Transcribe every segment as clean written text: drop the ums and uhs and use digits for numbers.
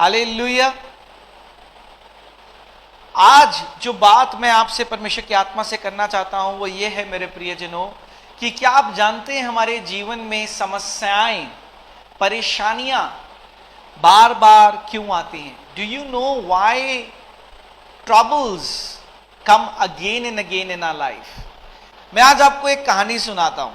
Hallelujah. आज जो बात मैं आपसे परमेश्वर की आत्मा से करना चाहता हूं वो ये है मेरे प्रियजनों, कि क्या आप जानते हैं हमारे जीवन में समस्याएं, परेशानियां बार बार क्यों आती हैं? Do you know why troubles come again and again in our life? मैं आज आपको एक कहानी सुनाता हूं।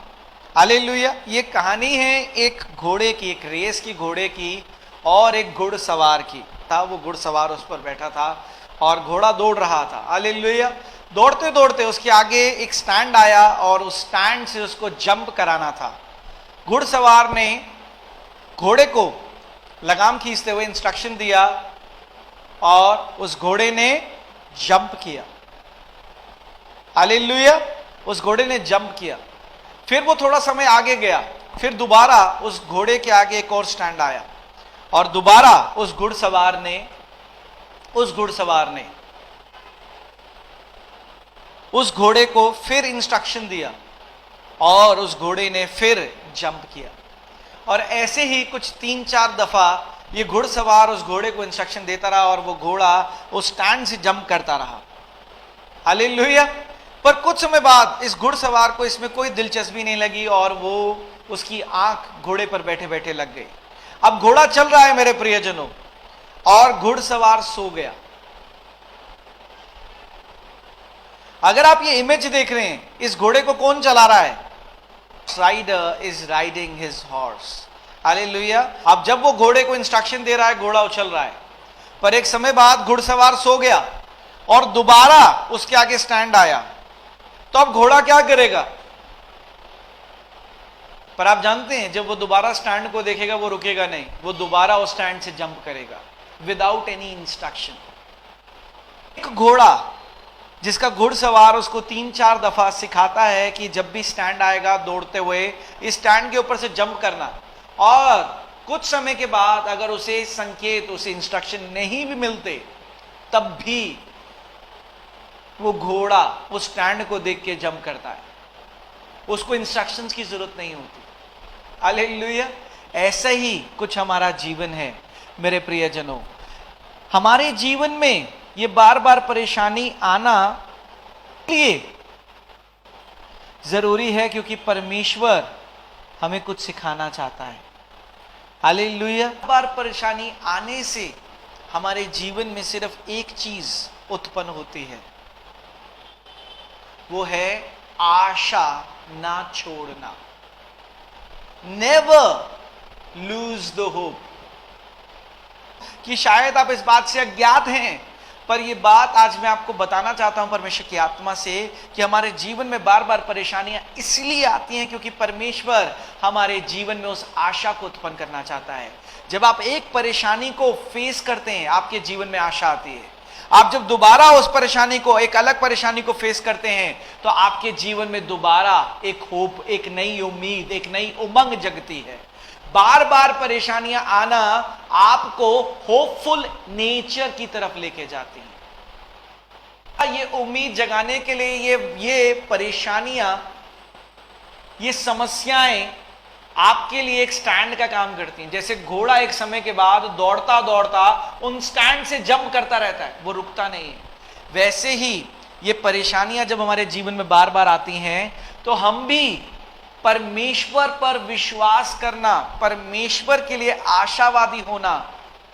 हालेलुया। ये कहानी है एक घोड़े की, एक रेस की घोड़े की और एक घुड़सवार की। था वो घुड़सवार उस पर बैठा था और घोड़ा दौड़ रहा था। हालेलुया। दौड़ते दौड़ते उसके आगे एक स्टैंड आया और उस स्टैंड से उसको जंप कराना था। घुड़सवार ने घोड़े को लगाम खींचते हुए इंस्ट्रक्शन दिया और उस घोड़े ने जंप किया। हालेलुया। उस घोड़े ने जंप किया। फिर वो थोड़ा समय आगे गया, फिर दोबारा उस घोड़े के आगे एक और स्टैंड आया और दोबारा उस घुड़सवार ने उस घोड़े को फिर इंस्ट्रक्शन दिया और उस घोड़े ने फिर जंप किया। और ऐसे ही कुछ 3-4 दफा ये घुड़सवार उस घोड़े को इंस्ट्रक्शन देता रहा और वो घोड़ा उस स्टैंड से जंप करता रहा। हालेलुया। पर कुछ समय बाद इस घुड़सवार को इसमें कोई दिलचस्पी नहीं लगी और वो उसकी आंख घोड़े पर बैठे बैठे लग गई। अब घोड़ा चल रहा है मेरे प्रियजनों और घुड़सवार सो गया। अगर आप ये इमेज देख रहे हैं, इस घोड़े को कौन चला रहा है? Rider is riding his horse. Hallelujah. अब जब वो घोड़े को इंस्ट्रक्शन दे रहा है, घोड़ा उछल रहा है, पर एक समय बाद घुड़सवार सो गया और दोबारा उसके आगे स्टैंड आया, तो अब घोड़ा क्या करेगा? पर आप जानते हैं जब वो दोबारा स्टैंड को देखेगा वो रुकेगा नहीं, वो दोबारा उस स्टैंड से जंप करेगा विदाउट एनी इंस्ट्रक्शन। एक घोड़ा जिसका घुड़सवार उसको 3-4 दफा सिखाता है कि जब भी स्टैंड आएगा दौड़ते हुए इस स्टैंड के ऊपर से जंप करना, और कुछ समय के बाद अगर उसे संकेत, उसे इंस्ट्रक्शन नहीं भी मिलते, तब भी वो घोड़ा उस स्टैंड को देख के जंप करता है। उसको इंस्ट्रक्शंस की जरूरत नहीं होती। हालेलुया। ऐसा ही कुछ हमारा जीवन है मेरे प्रियजनों। हमारे जीवन में ये बार बार परेशानी आना लिए जरूरी है क्योंकि परमेश्वर हमें कुछ सिखाना चाहता है। हालेलुया। बार परेशानी आने से हमारे जीवन में सिर्फ एक चीज उत्पन्न होती है, वो है आशा ना छोड़ना। Never lose the hope. कि शायद आप इस बात से अज्ञात हैं, पर यह बात आज मैं आपको बताना चाहता हूं परमेश्वर की आत्मा से कि हमारे जीवन में बार बार परेशानियां इसलिए आती हैं क्योंकि परमेश्वर हमारे जीवन में उस आशा को उत्पन्न करना चाहता है। जब आप एक परेशानी को फेस करते हैं, आपके जीवन में आशा आती है। आप जब दोबारा उस परेशानी को, एक अलग परेशानी को फेस करते हैं, तो आपके जीवन में दोबारा एक होप, एक नई उम्मीद, एक नई उमंग जगती है। बार बार परेशानियां आना आपको होपफुल नेचर की तरफ लेके जाती हैं। ये उम्मीद जगाने के लिए ये परेशानियां, ये समस्याएं आपके लिए एक स्टैंड का काम करती हैं। जैसे घोड़ा एक समय के बाद दौड़ता दौड़ता उन स्टैंड से जंप करता रहता है, वो रुकता नहीं है। वैसे ही ये परेशानियां जब हमारे जीवन में बार बार आती हैं, तो हम भी परमेश्वर पर विश्वास करना, परमेश्वर के लिए आशावादी होना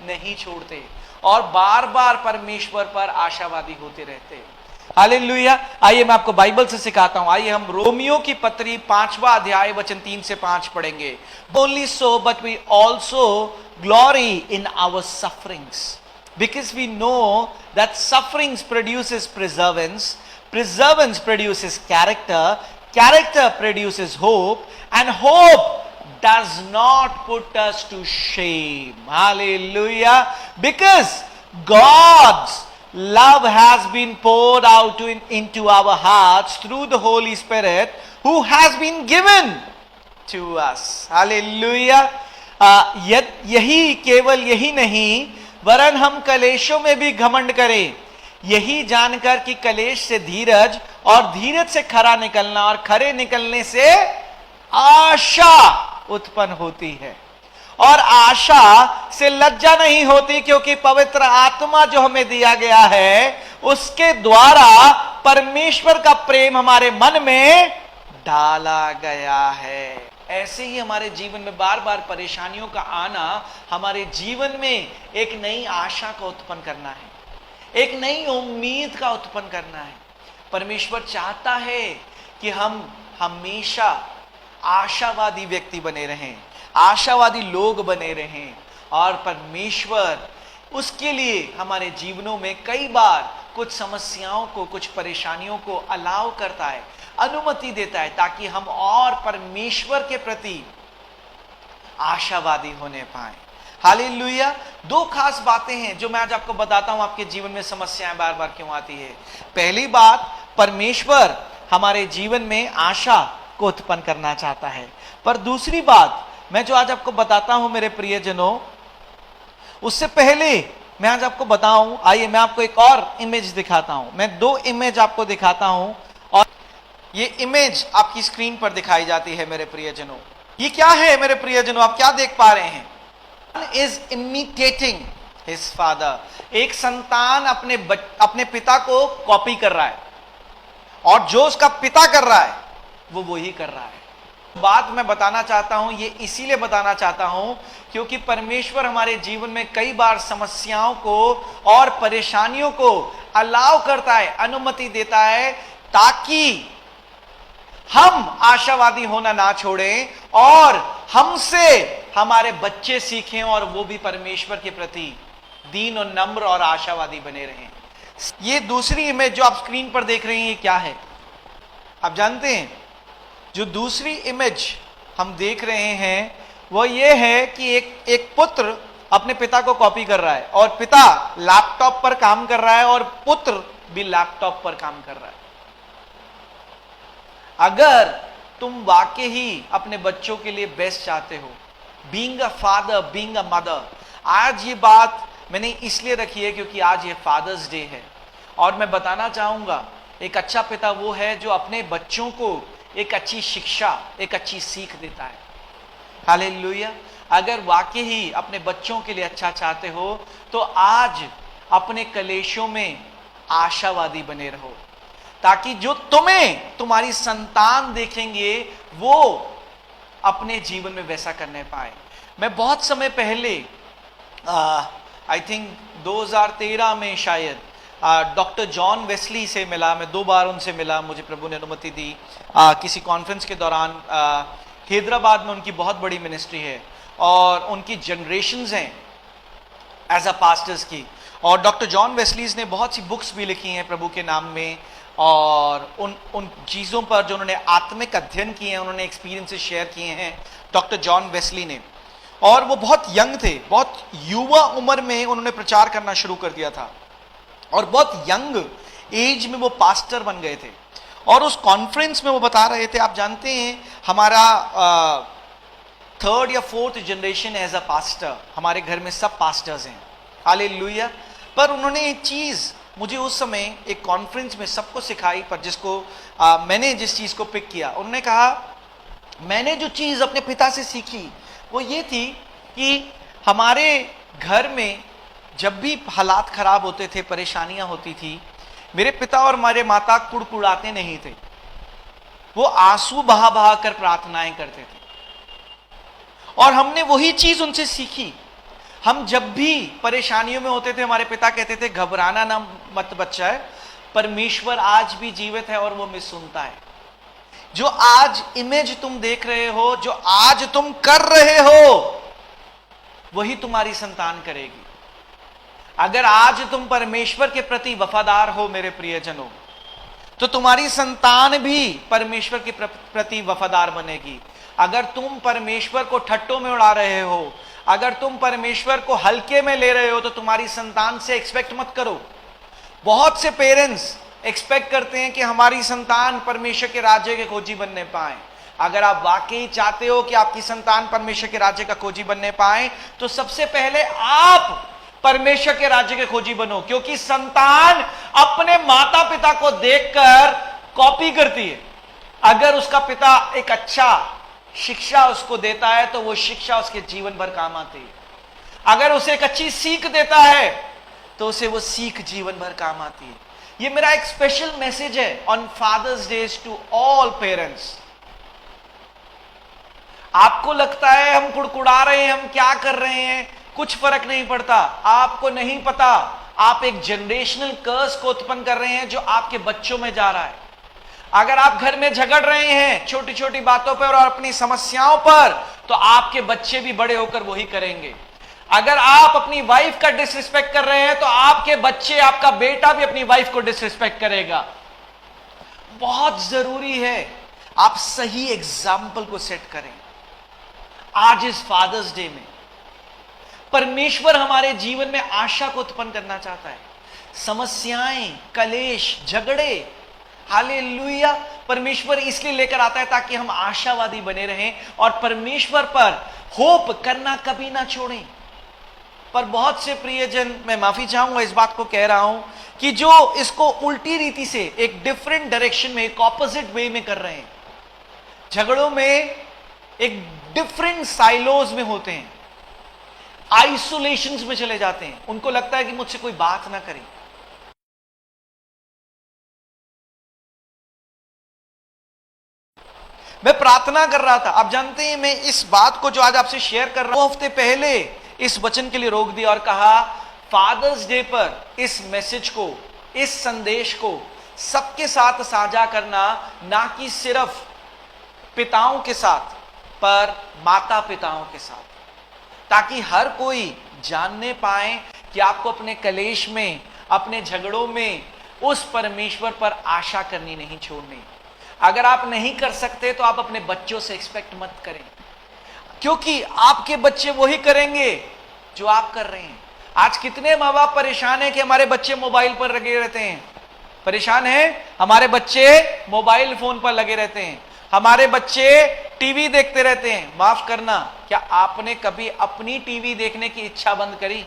नहीं छोड़ते और बार बार परमेश्वर पर आशावादी होते रहते हैं। हालेलुया। आइए मैं आपको बाइबल से सिखाता हूं। आइए हम रोमियो की पत्री 5वां अध्याय वचन 3 से 5 पढ़ेंगे। Only so, but we also glory in our sufferings, because we know that sufferings produces perseverance, perseverance produces character, character produces hope, and hope does not put us to shame. Hallelujah. Because God's love has been poured out into our hearts through the Holy Spirit who has been given to us. Hallelujah. यही, केवल यही नहीं, वरन हम कलेशों में भी घमंड करें, यही जानकर कि कलेश से धीरज और धीरज से खरा निकलना और खरे निकलने से आशा उत्पन्न होती है। और आशा से लज्जा नहीं होती, क्योंकि पवित्र आत्मा जो हमें दिया गया है उसके द्वारा परमेश्वर का प्रेम हमारे मन में डाला गया है। ऐसे ही हमारे जीवन में बार बार परेशानियों का आना हमारे जीवन में एक नई आशा को उत्पन्न करना है, एक नई उम्मीद का उत्पन्न करना है। परमेश्वर चाहता है कि हम हमेशा आशावादी व्यक्ति बने रहें, आशावादी लोग बने रहें, और परमेश्वर उसके लिए हमारे जीवनों में कई बार कुछ समस्याओं को, कुछ परेशानियों को अलाउ करता है, अनुमति देता है, ताकि हम और परमेश्वर के प्रति आशावादी होने पाए। हालेलुया। दो खास बातें हैं जो मैं आज आपको बताता हूं, आपके जीवन में समस्याएं बार बार क्यों आती है। पहली बात, परमेश्वर हमारे जीवन में आशा को उत्पन्न करना चाहता है। पर दूसरी बात मैं जो आज आपको बताता हूं मेरे प्रियजनों, उससे पहले मैं आज आपको बताऊं, आइए मैं आपको एक और इमेज दिखाता हूं। मैं दो इमेज आपको दिखाता हूं, और ये इमेज आपकी स्क्रीन पर दिखाई जाती है मेरे प्रियजनों। ये क्या है मेरे प्रियजनों, आप क्या देख पा रहे हैं? Is imitating his father। एक संतान अपने पिता को कॉपी कर रहा है, और जो उसका पिता कर रहा है वो वही कर रहा है। बात मैं बताना चाहता हूं, ये इसीलिए बताना चाहता हूं क्योंकि परमेश्वर हमारे जीवन में कई बार समस्याओं को और परेशानियों को अलाउ करता है, अनुमति देता है, ताकि हम आशावादी होना ना छोड़ें और हमसे हमारे बच्चे सीखें, और वो भी परमेश्वर के प्रति दीन और नम्र और आशावादी बने रहें। ये दूसरी इमेज जो आप स्क्रीन पर देख रही हैं, ये क्या है आप जानते हैं? जो दूसरी इमेज हम देख रहे हैं वो ये है कि एक पुत्र अपने पिता को कॉपी कर रहा है, और पिता लैपटॉप पर काम कर रहा है और पुत्र भी लैपटॉप पर काम कर रहा है। अगर तुम वाकई ही अपने बच्चों के लिए बेस्ट चाहते हो, being a father, being a mother, आज ये बात मैंने इसलिए रखी है क्योंकि आज ये फादर्स डे है, और मैं बताना चाहूंगा एक अच्छा पिता वो है जो अपने बच्चों को एक अच्छी शिक्षा, एक अच्छी सीख देता है। हालेलुया। अगर वाकई ही अपने बच्चों के लिए अच्छा चाहते हो तो आज अपने कलेशों में आशावादी बने रहो, ताकि जो तुम्हें तुम्हारी संतान देखेंगे वो अपने जीवन में वैसा करने पाए। मैं बहुत समय पहले आई थिंक 2013 में शायद डॉक्टर जॉन वेस्ली से मिला। मैं 2 बार उनसे मिला, मुझे प्रभु ने अनुमति दी किसी कॉन्फ्रेंस के दौरान। हैदराबाद में उनकी बहुत बड़ी मिनिस्ट्री है और उनकी जनरेशन्स हैं एज अ पास्टर्स की, और डॉक्टर जॉन वेस्लीज ने बहुत सी बुक्स भी लिखी हैं प्रभु के नाम में, और उन चीज़ों पर जो उन्होंने आत्मिक अध्ययन किए हैं, उन्होंने एक्सपीरियंसेस शेयर किए हैं डॉक्टर जॉन वेस्ली ने। और वो बहुत यंग थे, बहुत युवा उम्र में उन्होंने प्रचार करना शुरू कर दिया था, और बहुत यंग एज में वो पास्टर बन गए थे। और उस कॉन्फ्रेंस में वो बता रहे थे, आप जानते हैं हमारा 3rd या 4th generation as a pastor, हमारे घर में सब पास्टर्स हैं। हालेलुया। पर उन्होंने एक चीज़ मुझे उस समय एक कॉन्फ्रेंस में सबको सिखाई, पर जिसको मैंने जिस चीज़ को पिक किया, उन्होंने कहा मैंने जो चीज़ अपने पिता से सीखी वो ये थी कि हमारे घर में जब भी हालात खराब होते थे, परेशानियां होती थी, मेरे पिता और हमारे माता कुड़कुड़ाते नहीं थे, वो आंसू बहा बहा कर प्रार्थनाएं करते थे। और हमने वही चीज उनसे सीखी। हम जब भी परेशानियों में होते थे, हमारे पिता कहते थे घबराना ना मत बच्चा है, परमेश्वर आज भी जीवित है और वो हमें सुनता है। जो आज इमेज तुम देख रहे हो, जो आज तुम कर रहे हो, वही तुम्हारी संतान करेगी। अगर आज तुम परमेश्वर के प्रति वफादार हो मेरे प्रियजनों, तो तुम्हारी संतान भी परमेश्वर के प्रति वफादार बनेगी। अगर तुम परमेश्वर को ठट्टों में उड़ा रहे हो, अगर तुम परमेश्वर को हल्के में ले रहे हो, तो तुम्हारी संतान से एक्सपेक्ट मत करो। बहुत से पेरेंट्स एक्सपेक्ट करते हैं कि हमारी संतान परमेश्वर के राज्य के खोजी बनने पाए। अगर आप वाकई चाहते हो कि आपकी संतान परमेश्वर के राज्य का खोजी बनने पाए, तो सबसे पहले आप परमेश्वर के राज्य के खोजी बनो, क्योंकि संतान अपने माता पिता को देखकर कॉपी करती है। अगर उसका पिता एक अच्छा शिक्षा उसको देता है तो वो शिक्षा उसके जीवन भर काम आती है। अगर उसे एक अच्छी सीख देता है तो उसे वो सीख जीवन भर काम आती है। ये मेरा एक स्पेशल मैसेज है on Father's Days to all parents. आपको लगता है हम कुड़कुड़ा रहे हैं, हम क्या कर रहे हैं, कुछ फर्क नहीं पड़ता। आपको नहीं पता आप एक जनरेशनल कर्स को उत्पन्न कर रहे हैं जो आपके बच्चों में जा रहा है। अगर आप घर में झगड़ रहे हैं छोटी छोटी बातों पर और अपनी समस्याओं पर, तो आपके बच्चे भी बड़े होकर वही करेंगे। अगर आप अपनी वाइफ का डिसरिस्पेक्ट कर रहे हैं तो आपके बच्चे, आपका बेटा भी अपनी वाइफ को डिसरिस्पेक्ट करेगा। बहुत जरूरी है आप सही एग्जाम्पल को सेट करें। आज इस फादर्स डे में परमेश्वर हमारे जीवन में आशा को उत्पन्न करना चाहता है। समस्याएं, कलेश, झगड़े, हालेलुया, परमेश्वर इसलिए लेकर आता है ताकि हम आशावादी बने रहें और परमेश्वर पर होप करना कभी ना छोड़ें। पर बहुत से प्रियजन, मैं माफी चाहूंगा इस बात को कह रहा हूं, कि जो इसको उल्टी रीति से एक डिफरेंट डायरेक्शन में, एक ऑपोजिट वे में कर रहे हैं। झगड़ों में एक डिफरेंट साइलोज में होते हैं, आइसोलेशंस में चले जाते हैं। उनको लगता है कि मुझसे कोई बात ना करे। मैं प्रार्थना कर रहा था, आप जानते हैं मैं इस बात को जो आज आपसे शेयर कर रहा हूं, 2 हफ्ते पहले इस वचन के लिए रोक दिया और कहा फादर्स डे पर इस मैसेज को, इस संदेश को सबके साथ साझा करना, ना कि सिर्फ पिताओं के साथ पर माता पिताओं के साथ, ताकि हर कोई जानने पाए कि आपको अपने कलेश में, अपने झगड़ों में उस परमेश्वर पर आशा करनी नहीं छोड़नी। अगर आप नहीं कर सकते तो आप अपने बच्चों से एक्सपेक्ट मत करें, क्योंकि आपके बच्चे वही करेंगे जो आप कर रहे हैं। आज कितने माँ बाप परेशान हैं कि हमारे बच्चे मोबाइल पर लगे रहते हैं। परेशान हैं, हमारे बच्चे मोबाइल फोन पर लगे रहते हैं, हमारे बच्चे टीवी देखते रहते हैं। माफ करना, क्या आपने कभी अपनी टीवी देखने की इच्छा बंद करी?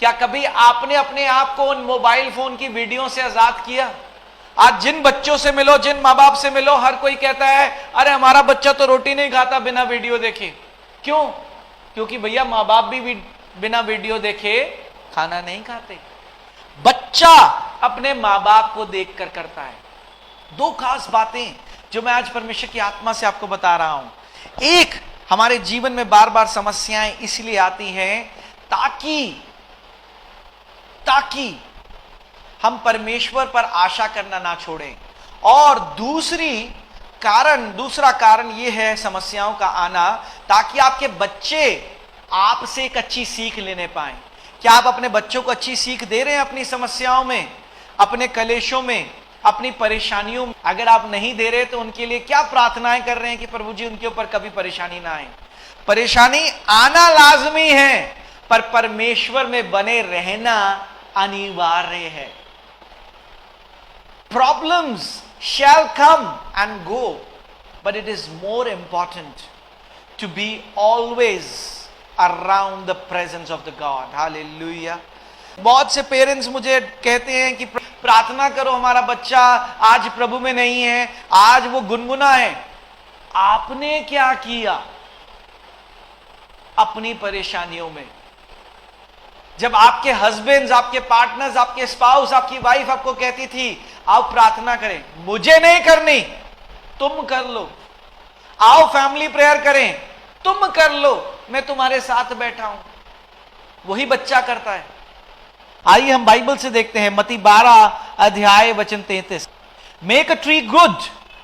क्या कभी आपने अपने आप को उन मोबाइल फोन की वीडियो से आजाद किया? आज जिन बच्चों से मिलो, जिन माँ बाप से मिलो, हर कोई कहता है अरे हमारा बच्चा तो रोटी नहीं खाता बिना वीडियो देखे। क्यों? क्योंकि भैया माँ बाप भी बिना वीडियो देखे खाना नहीं खाते। बच्चा अपने माँ बाप को देखकर करता है। 2 खास बातें जो मैं आज परमेश्वर की आत्मा से आपको बता रहा हूं। एक, हमारे जीवन में बार बार समस्याएं इसलिए आती हैं ताकि हम परमेश्वर पर आशा करना ना छोड़ें। और दूसरा कारण यह है समस्याओं का आना, ताकि आपके बच्चे आपसे एक अच्छी सीख लेने पाएं। क्या आप अपने बच्चों को अच्छी सीख दे रहे हैं अपनी समस्याओं में, अपने कलेशों में, अपनी परेशानियों में? अगर आप नहीं दे रहे तो उनके लिए क्या प्रार्थनाएं कर रहे हैं कि प्रभु जी उनके ऊपर कभी परेशानी ना आए? परेशानी आना लाजमी है, पर परमेश्वर में बने रहना अनिवार्य है। Problems shall come and go, but it is more important to be always around the presence of the God. Hallelujah. बहुत से पेरेंट्स मुझे कहते हैं कि प्रार्थना करो, हमारा बच्चा आज प्रभु में नहीं है, आज वो गुनगुना है। आपने क्या किया अपनी परेशानियों में? जब आपके हस्बैंड्स, आपके पार्टनर्स, आपके स्पाउस, आपकी वाइफ आपको कहती थी आओ प्रार्थना करें, मुझे नहीं करनी, तुम कर लो। आओ फैमिली प्रेयर करें, तुम कर लो, मैं तुम्हारे साथ बैठा हूं। वही बच्चा करता है। आइए हम बाइबल से देखते हैं, मत्ती 12 अध्याय वचन 33। Make a tree good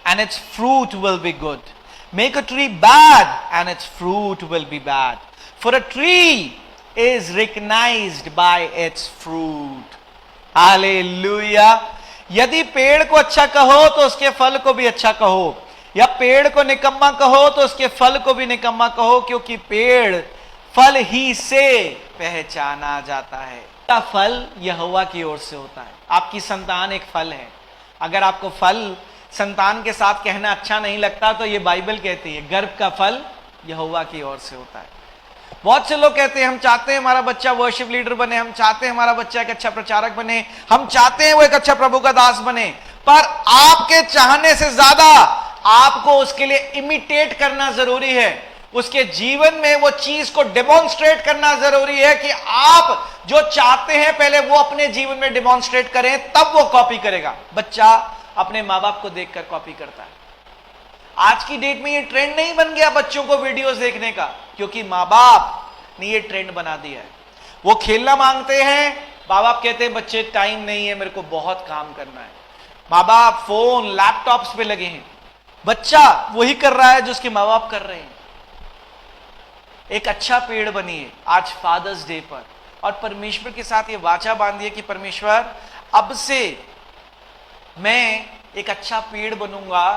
and it's fruit will be good, make a tree bad and it's fruit will be bad, for a tree is recognized by its fruit. Hallelujah. यदि पेड़ को अच्छा कहो तो उसके फल को भी अच्छा कहो, या पेड़ को निकम्मा कहो तो उसके फल को भी निकम्मा कहो, क्योंकि पेड़ फल ही से पहचाना जाता है। का फल यहोवा की ओर से होता है। आपकी संतान एक फल है। अगर आपको फल संतान के साथ कहना अच्छा नहीं लगता तो ये बाइबल कहती है गर्भ का फल यहोवा की ओर से होता है। बहुत से लोग कहते हैं हम चाहते हैं हमारा बच्चा वर्शिप लीडर बने, हम चाहते हैं हमारा बच्चा एक अच्छा प्रचारक बने, हम चाहते हैं वो एक अच्छा प्रभु का दास बने, पर आपके चाहने से ज्यादा आपको उसके लिए इमिटेट करना जरूरी है, उसके जीवन में वो चीज को डेमोन्स्ट्रेट करना जरूरी है कि आप जो चाहते हैं पहले वो अपने जीवन में डेमोन्स्ट्रेट करें, तब वो कॉपी करेगा। बच्चा अपने माँ बाप को देखकर कॉपी करता है। आज की डेट में ये ट्रेंड नहीं बन गया बच्चों को वीडियोस देखने का, क्योंकि माँ बाप ने ये ट्रेंड बना दिया है। वो खेलना मांगते हैं, माँ बाप कहते हैं बच्चे टाइम नहीं है, मेरे को बहुत काम करना है। माँ बाप फोन लैपटॉप्स पे लगे हैं, बच्चा वही कर रहा है जो उसके माँ बाप कर रहे हैं। एक अच्छा पेड़ बनिए आज फादर्स डे पर, और परमेश्वर के साथ ये वाचा बांधिए कि परमेश्वर अब से मैं एक अच्छा पेड़ बनूंगा,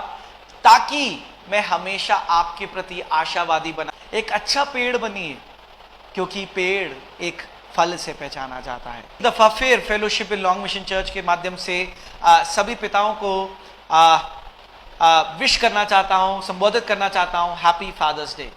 ताकि मैं हमेशा आपके प्रति आशावादी बना। एक अच्छा पेड़ बनिए, क्योंकि पेड़ एक फल से पहचाना जाता है। दफा फिर fellowship in long mission church के माध्यम से सभी पिताओं को विश करना चाहता हूं, संबोधित करना चाहता हूं, हैप्पी फादर्स डे।